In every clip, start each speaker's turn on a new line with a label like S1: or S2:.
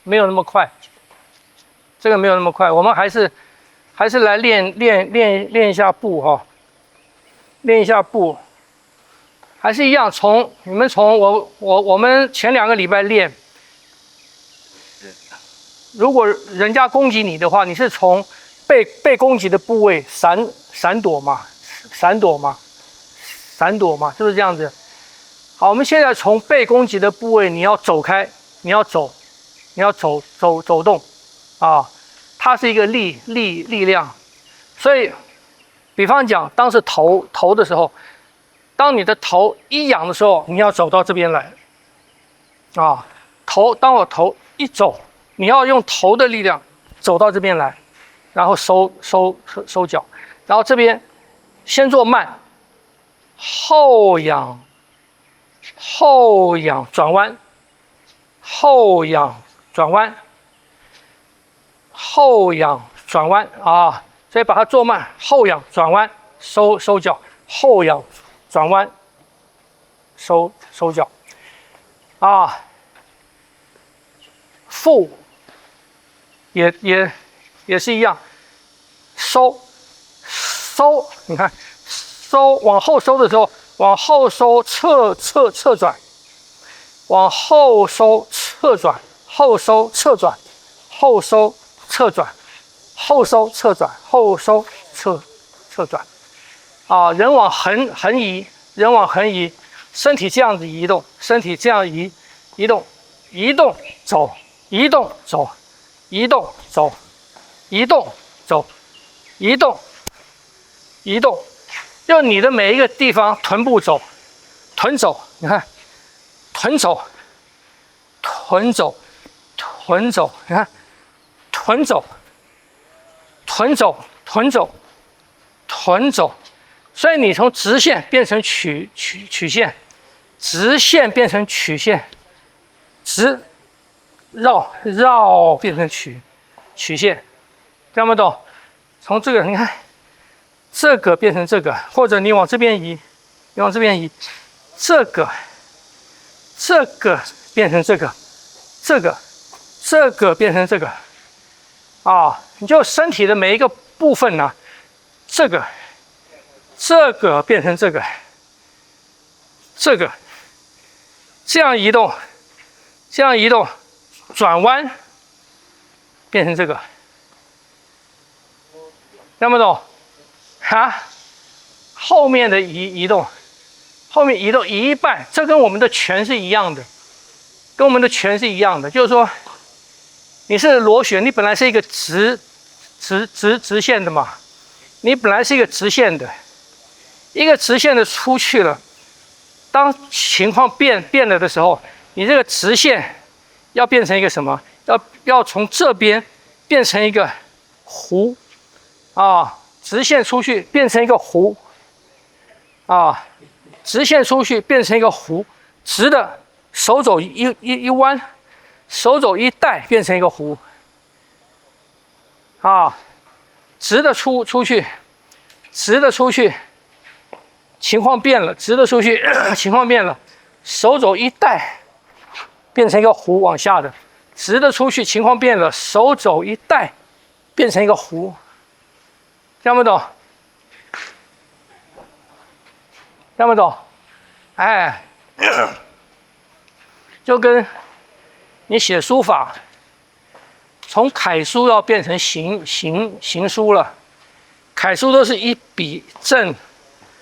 S1: 没有那么快，这个没有那么快。我们还是来练一下步哈，练一下步，还是一样。你们从我们前2个礼拜练，如果人家攻击你的话，你是从被攻击的部位闪躲嘛，是不是这样子？好，我们现在从被攻击的部位，你要走开，你要走动啊，它是一个力量，所以比方讲，当是头的时候，当你的头一仰的时候，你要走到这边来啊，当我头一走，你要用头的力量走到这边来，然后收脚，然后这边先做慢，后仰转弯，后仰转弯啊，所以把它做慢，后仰转弯，收脚，后仰转弯，收脚啊，腹也是一样，收，你看往后收的时候，往后收侧转，往后收侧转，后收侧转，后收侧转，后收侧转，后收侧转啊，人往横移，身体这样子移动，身体这样移动走，移动走，移动走，移动走，移动，就你的每一个地方，臀部走，臀走，你看，臀走，你看，臀走，所以你从直线变成曲线，直线变成曲线，直绕变成曲线，听不懂？从这个你看，这个变成这个，或者你往这边移，这个变成这个，这个变成这个，啊，你就身体的每一个部分呢，这个变成这个，这样移动，转弯变成这个，听不懂？啊，后面的移动一半，这跟我们的拳是一样的，就是说，你是螺旋，你本来是一个直线的嘛，你本来是一个直线的，出去了，当情况变了的时候，你这个直线要变成一个什么？要从这边变成一个弧啊，直线出去变成一个弧啊，直的手肘一弯，手肘一带变成一个弧啊，直的出去，情况变了，手肘一带变成一个弧往下的，直的出去，情况变了，手肘一带变成一个弧，听不懂？哎，就跟你写书法，从楷书要变成行书了，楷书都是一笔正，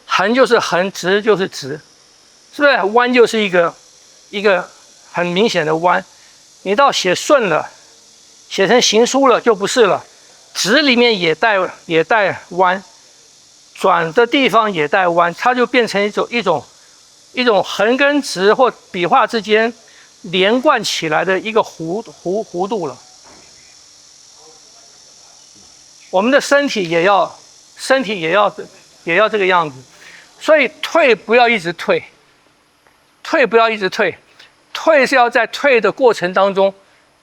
S1: 横就是横，直就是直，是不是？弯就是一个很明显的弯，你到写顺了，写成行书了就不是了，直里面也带弯，转的地方也带弯，它就变成一种横跟直或笔画之间连贯起来的一个弧度了。我们的身体也要这个样子，所以退不要一直退，退是要在退的过程当中，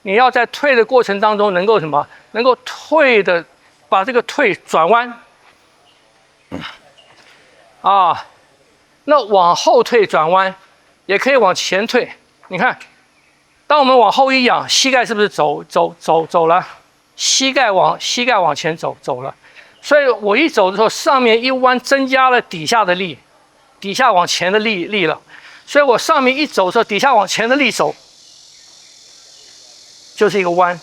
S1: 你要在退的过程当中能够什么？能够把这个退转弯啊。那往后退转弯，也可以往前退。你看，当我们往后一仰，膝盖是不是走了？膝盖往前走了。所以我一走的时候，上面一弯，增加了底下的力，底下往前的力了。所以我上面一走的时候，底下往前的力走，就是一个弯。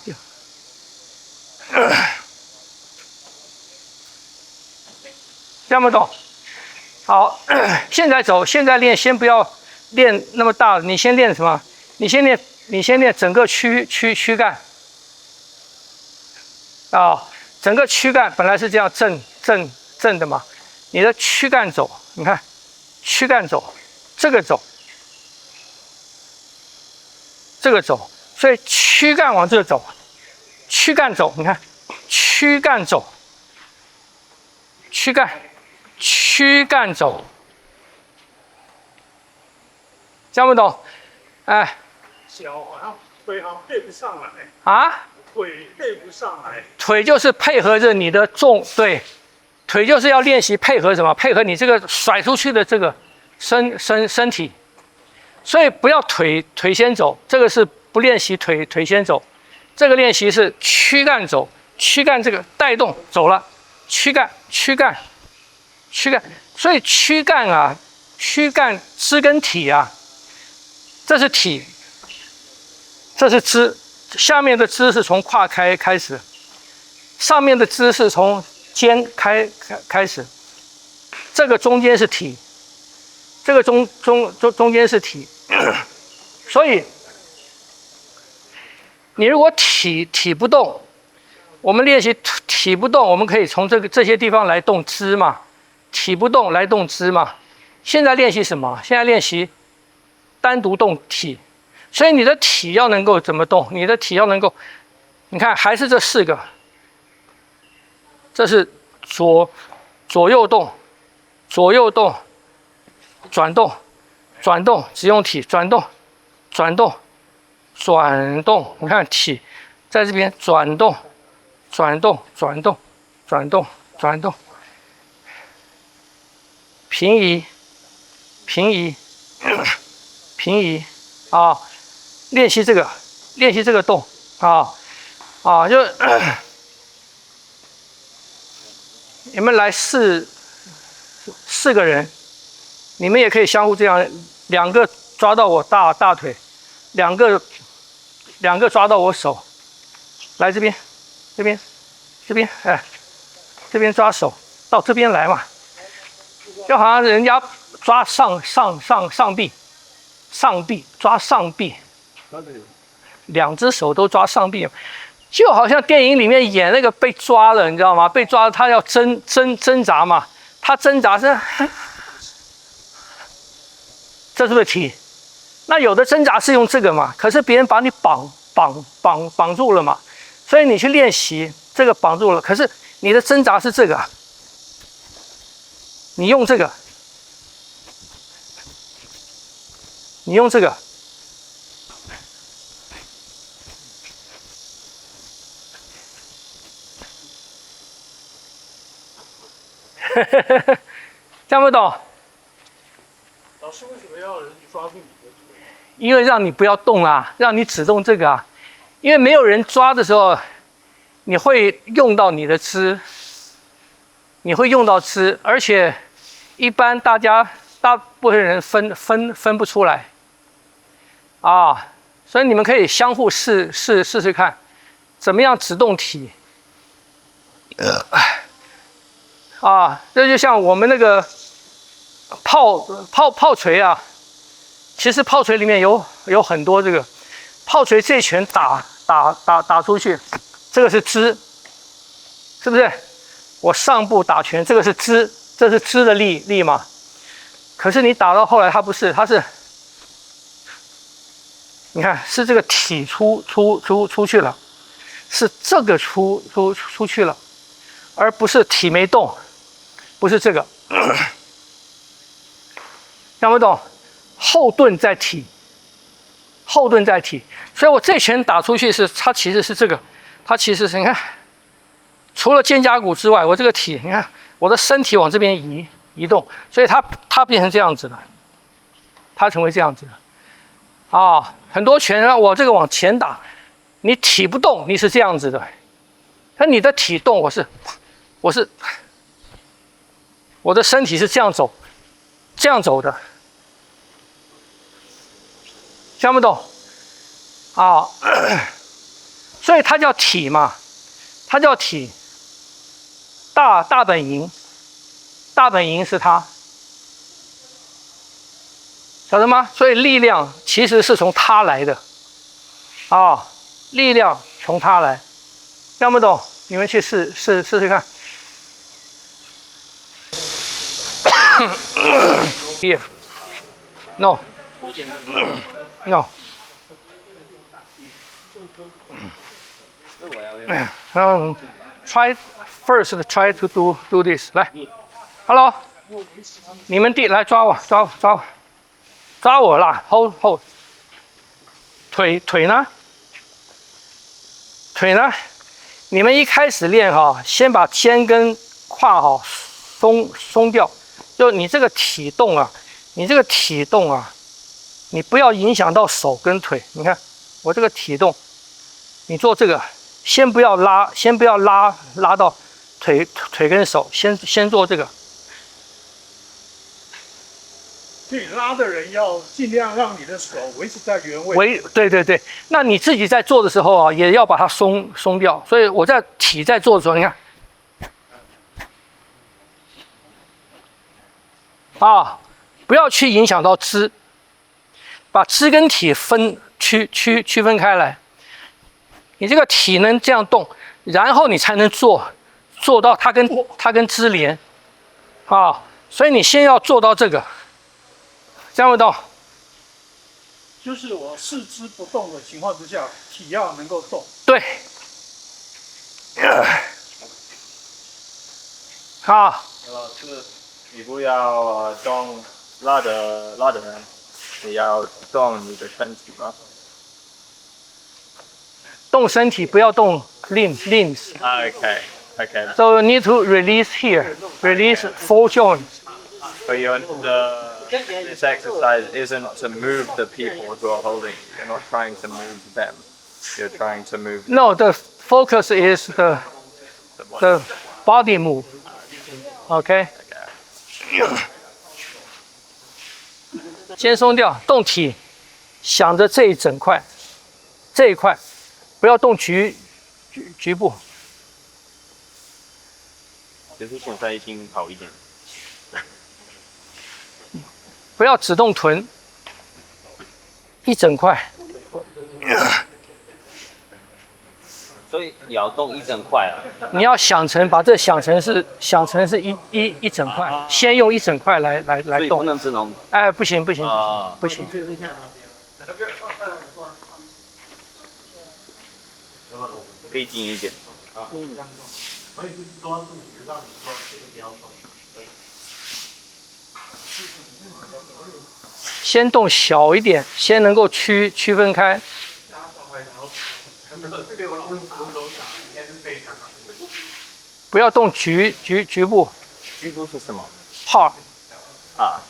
S1: 这样不懂？好，现在走，现在练，先不要练那么大，你先练什么？你先练整个躯干啊，整个躯干本来是这样正的嘛，你的躯干走，你看，躯干走，这个走，所以躯干往这走，躯干走，你看，躯干走，躯干走，讲不懂？哎，
S2: 脚好像腿好像配不上来
S1: 啊，
S2: 腿配不上来，
S1: 腿就是配合着你的重，对，腿就是要练习配合什么？配合你这个甩出去的这个身体，所以不要腿先走，这个是不练习腿先走，这个练习是躯干走，躯干这个带动走了，躯干，所以躯干啊，躯干肢跟体啊，这是体，这是肢，下面的肢是从胯开始，上面的肢是从肩开始，这个中间是体，这个中间是体，所以你如果体不动，我们练习体不动，我们可以从这些地方来动肢嘛，体不动来动肢嘛。现在练习什么？现在练习单独动体，所以你的体要能够怎么动？你的体要能够，你看还是这4个，这是左右动，转动，只用体转动，你看体在这边转动，平移啊，练习这个动啊，就你们来4个人，你们也可以相互这样，2个抓到我大腿，2个抓到我手，来这边，哎，这边抓手到这边来嘛，就好像人家抓上臂，抓上臂，2只手都抓上臂，就好像电影里面演那个被抓了，你知道吗？被抓了，他要挣扎嘛，他挣扎是，这是不是体？那有的挣扎是用这个嘛，可是别人把你绑住了嘛，所以你去练习这个绑住了，可是你的挣扎是这个，你用这个。这样不懂？
S2: 老师为什么要人抓住你的腿？
S1: 因为让你不要动啊，让你只动这个啊。因为没有人抓的时候，你会用到你的肢，而且一般大部分人分不出来啊，所以你们可以相互试试看，怎么样只动体。这就像我们那个炮锤啊，其实炮锤里面有很多这个炮锤，这一拳打出去，这个是肢，是不是？我上部打拳，这个是肢，这是肢的力嘛。可是你打到后来，它不是，它是，你看是这个体出去了，是这个出去了，而不是体没动。不是这个，讲不懂？后盾在体，所以我这拳打出去它其实是这个，它其实是你看，除了肩胛骨之外，我这个体，你看我的身体往这边移动，所以它变成这样子了，它成为这样子了。啊，很多拳让我这个往前打，你体不动，你是这样子的，那你的体动，我的身体是这样走，这样走的，听不懂？啊，所以它叫体嘛，它叫体，大本营，大本营是它。晓得吗？所以力量其实是从他来的，啊，力量从他来，听不懂？你们去试试看。Here, no, no. Try first. Try to do this. 来 ，Hello， 你们来抓我，抓我啦 ！hold， 腿呢？腿呢？你们一开始练哈，先把肩跟胯哈松掉，就你这个体动啊，你不要影响到手跟腿。你看我这个体动，你做这个，先不要拉到腿跟手，先做这个。
S2: 所以拉的人要尽量让你的手维持在原位。
S1: 对，那你自己在做的时候啊，也要把它松掉。所以我在体在做的时候，你看，啊，不要去影响到肢，把肢跟体区分开来。你这个体能这样动，然后你才能做到它跟肢连，啊，所以你先要做到这个。这样不懂？
S2: 就是我四肢不动的情况之下，体要能够动。
S1: 对。好。
S3: 老师，你不要动拉的人，你要动你的身体吗？
S1: 动身体，不要动 limbs.
S3: Okay.
S1: So you need to release here. Release 4 joints.
S3: But this exercise isn't to move the people who are holding you. You're not trying to move them. You're trying to move.
S1: No, the focus is the body move. Okay. 先松掉，动体，想着这一整块，这一块，不要动局部。
S3: 其实现在已经好一点。
S1: 不要只动臀，一整块。
S4: 所以你要动一整块啊！
S1: 你要把这想成是一整块，先用一整块来动。
S4: 不能只能。
S1: 哎，不行，不行。
S3: 可以近一点。
S1: 先动小一点，先能够区分开。不要动局部。
S3: 局部是什么
S1: ？Part
S3: 啊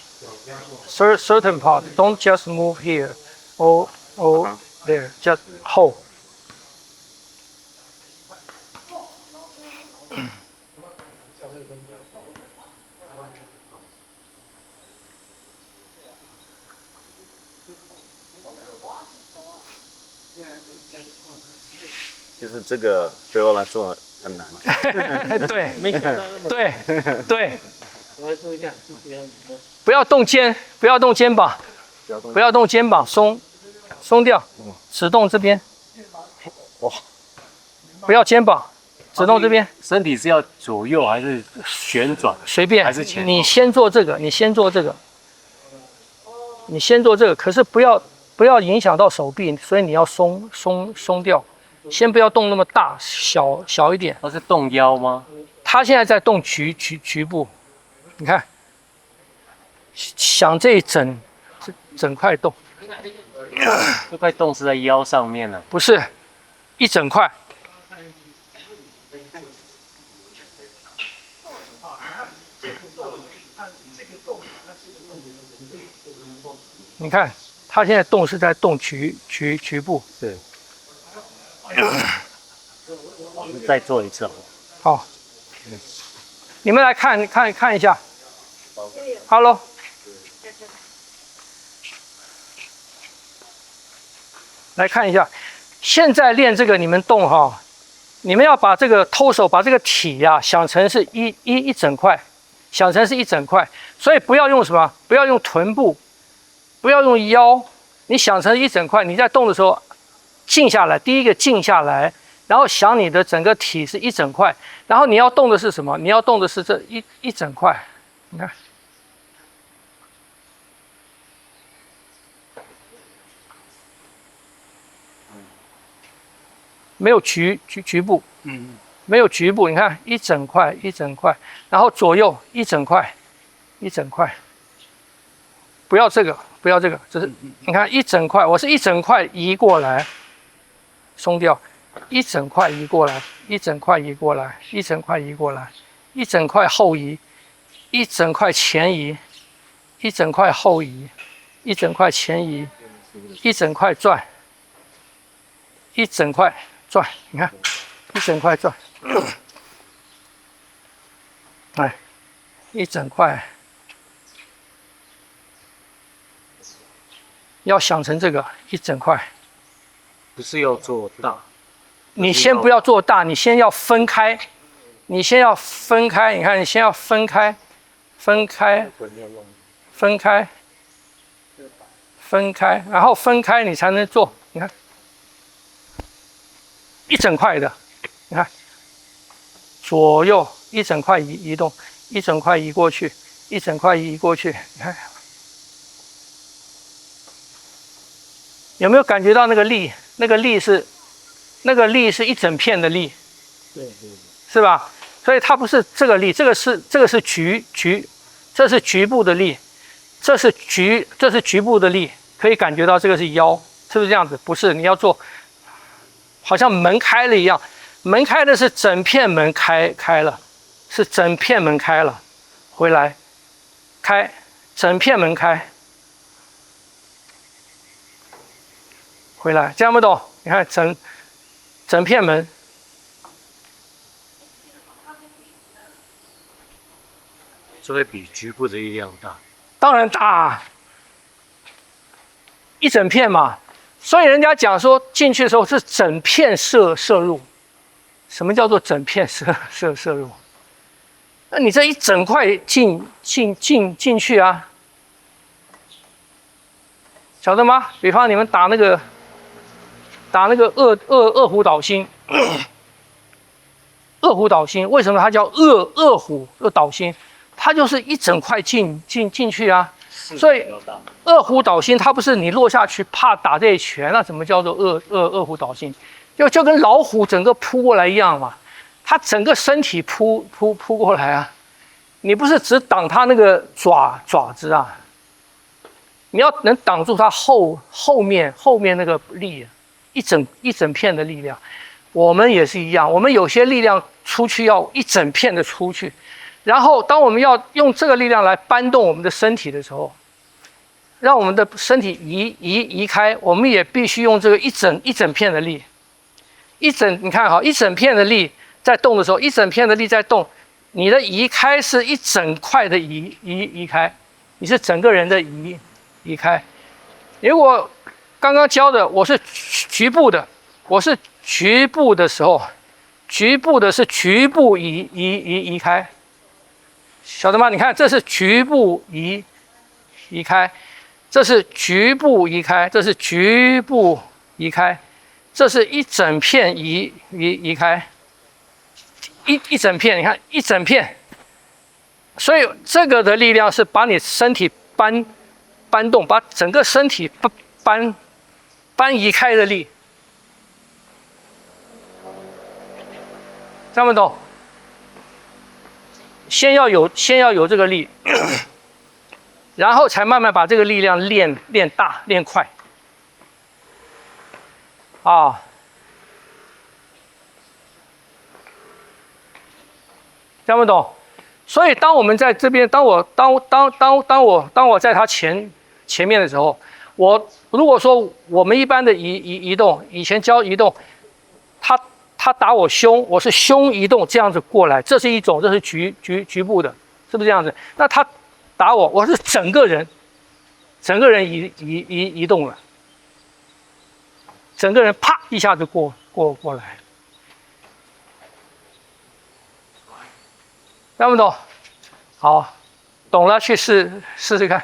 S1: certain part. Don't just move here or there. Just hold.
S3: 就是这个对我来说很难。
S1: 对，不要动肩，不要动肩膀，松掉，只动这边。哇！不要肩膀，只动这边。
S5: 身体是要左右还是旋转？
S1: 随便，
S5: 还是前后？
S1: 你先做这个，可是不要影响到手臂，所以你要松掉。先不要动那么大，小一点。
S5: 它是动腰吗？
S1: 他现在在动局部，你看，想这一整块动。
S5: 这块洞是在腰上面呢？
S1: 不是，一整块。你看他现在动是在动局部。
S5: 是。我们再做一次好不
S1: 好？好，你们来看一下。Hello。来看一下，现在练这个你们动哈，你们要把这个偷手把这个体呀、想成是一整块，想成是一整块，所以不要用什么，不要用臀部，不要用腰，你想成一整块。你在动的时候静下来，第一个静下来，然后想你的整个体是一整块，然后你要动的是什么？你要动的是这一整块，你看。没有局部，没有局部，你看一整块一整块，然后左右一整块一整块，不要这个，不要这个，这是你看一整块，我是一整块移过来，松掉，一整块移过来，一整块移过来，一整块移过来，一整块后移，一整块前移，一整块后移，一整块前移，一整块转，一整块。转，你看，一整块转，哎，一整块，要想成这个一整块。
S5: 不是要做大，
S1: 你先不要做大，你先要分开，你先要分开。你看，你先要分开，分开，分开，分开，然后分开你才能做。你看。一整块的，你看，左右一整块移动，一整块移过去，一整块移过去，你看，有没有感觉到那个力？那个力是一整片的力，
S5: 对，
S1: 是吧？所以它不是这个力，这个是这是局部的力，这是局部的力，可以感觉到这个是腰，是不是这样子？不是，你要做。好像门开了一样，门开的是整片门开了，是整片门开了，回来，开，整片门开，回来，这样不懂？你看整片门，
S5: 这会比局部的力量大。
S1: 当然大，一整片嘛。所以人家讲说进去的时候是整片射入，什么叫做整片射入？那你这一整块进去啊，晓得吗？比方你们打那个二虎导心，二虎导心为什么它叫二虎导心？它就是一整块进去啊。所以二虎导心，它不是你落下去怕打这一拳，那怎么叫做二虎导心？就跟老虎整个扑过来一样嘛，它整个身体扑过来啊，你不是只挡它那个爪子啊，你要能挡住它后面那个力，一整片的力量。我们也是一样，我们有些力量出去要一整片的出去，然后当我们要用这个力量来搬动我们的身体的时候。让我们的身体移开，我们也必须用这个一整片的力，你看哈，一整片的力在动的时候，一整片的力在动，你的移开是一整块的移开，你是整个人的移开。如果刚刚教的我是局部的，我是局部的时候，局部的是局部移开，晓得吗？你看这是局部移开。这是局部移开，这是局部移开，这是一整片移开，一整片，你看一整片，所以这个的力量是把你身体搬动，把整个身体搬移开的力，听不懂？先要有这个力。然后才慢慢把这个力量练大练快，啊，听不懂？所以当我们在这边，当我在他前面的时候，如果说我们一般的移动，以前教移动，他打我胸，我是胸移动这样子过来，这是一种，这是局部的，是不是这样子？那他打我，我是整个人移动了，整个人啪一下子过来，懂不懂？好，懂了去试试看。